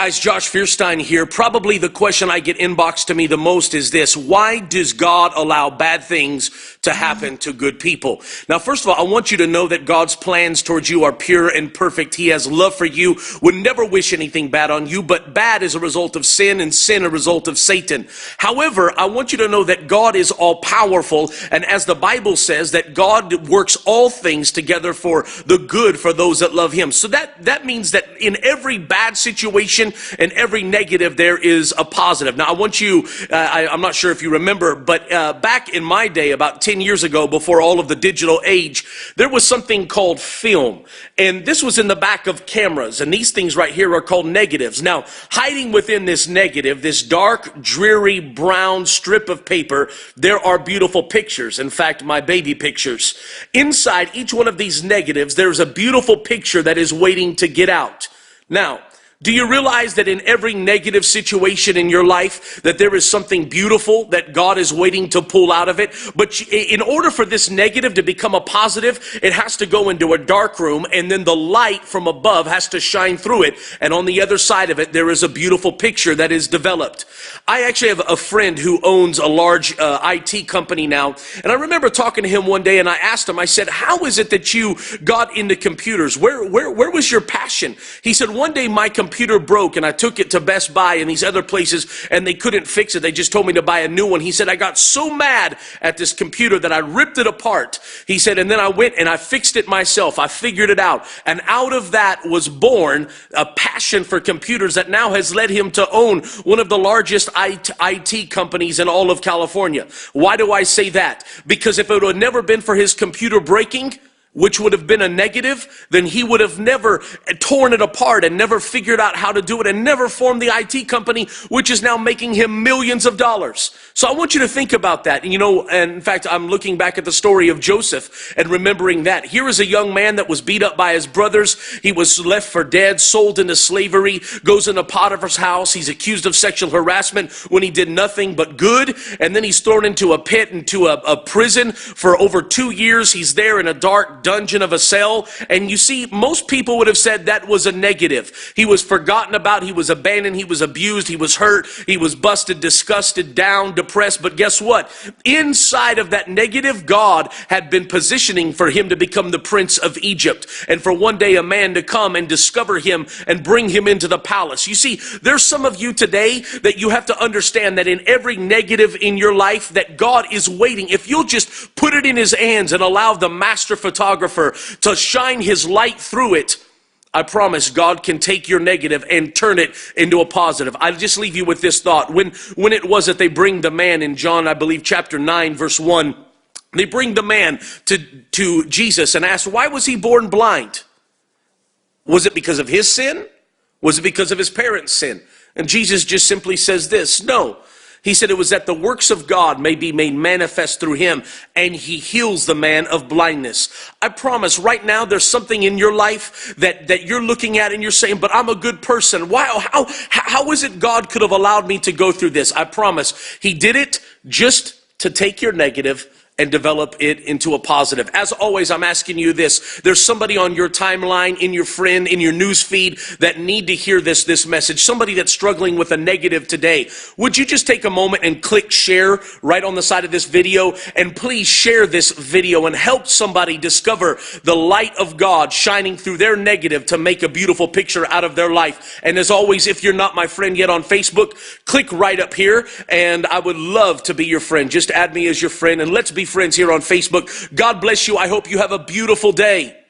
Guys, Josh Fierstein here. Probably the question I get inboxed to me the most is this: why does God allow bad things to happen to good people? Now, first of all, I want you to know that God's plans towards you are pure and perfect. He has love for you, would never wish anything bad on you, but bad is a result of sin, and sin a result of Satan. However, I want you to know that God is all powerful, and as the Bible says, that God works all things together for the good for those that love him. So that means that in every bad situation and every negative, there is a positive. Now, I want you, I'm not sure if you remember, but back in my day, about 10 years ago, before all of the digital age, there was something called film. And this was in the back of cameras. And these things right here are called negatives. Now, hiding within this negative, this dark, dreary, brown strip of paper, there are beautiful pictures. In fact, my baby pictures. Inside each one of these negatives, there's a beautiful picture that is waiting to get out. Now, do you realize that in every negative situation in your life that there is something beautiful that God is waiting to pull out of it? But in order for this negative to become a positive, it has to go into a dark room, and then the light from above has to shine through it. And on the other side of it, there is a beautiful picture that is developed. I actually have a friend who owns a large IT company now. And I remember talking to him one day, and I asked him, I said, how is it that you got into computers? Where was your passion? He said, one day my computer broke and I took it to Best Buy and these other places and they couldn't fix it. They just told me to buy a new one. He said, I got so mad at this computer that I ripped it apart. He said, and then I went and I fixed it myself. I figured it out. And out of that was born a passion for computers that now has led him to own one of the largest IT companies in all of California. Why do I say that? Because if it had never been for his computer breaking, which would have been a negative, then he would have never torn it apart and never figured out how to do it and never formed the IT company, which is now making him millions of dollars. So I want you to think about that. And in fact, I'm looking back at the story of Joseph and remembering that. Here is a young man that was beat up by his brothers. He was left for dead, sold into slavery, goes into Potiphar's house. He's accused of sexual harassment when he did nothing but good. And then he's thrown into a pit, into a prison for over 2 years. He's there in a dark dungeon of a cell. And you see, most people would have said that was a negative. He was forgotten about. He was abandoned. He was abused. He was hurt. He was busted, disgusted, down, depressed. But guess what? Inside of that negative, God had been positioning for him to become the prince of Egypt. And for one day a man to come and discover him and bring him into the palace. You see, there's some of you today that you have to understand that in every negative in your life that God is waiting. If you'll just put it in his hands and allow the master photographer to shine his light through it, I promise God can take your negative and turn it into a positive. I'll just leave you with this thought. When it was that they bring the man in John, I believe, chapter 9, verse 1, they bring the man to Jesus and ask, why was he born blind? Was it because of his sin? Was it because of his parents' sin? And Jesus just simply says this, no. He said it was that the works of God may be made manifest through him, and he heals the man of blindness. I promise right now there's something in your life that you're looking at and you're saying, but I'm a good person. Why? How is it God could have allowed me to go through this? I promise he did it just to take your negative and develop it into a positive. As always, I'm asking you this. There's somebody on your timeline, in your friend, in your news feed that need to hear this message. Somebody that's struggling with a negative today. Would you just take a moment and click share right on the side of this video? And please share this video and help somebody discover the light of God shining through their negative to make a beautiful picture out of their life. And as always, if you're not my friend yet on Facebook, click right up here. And I would love to be your friend. Just add me as your friend and let's be friends here on Facebook. God bless you. I hope you have a beautiful day.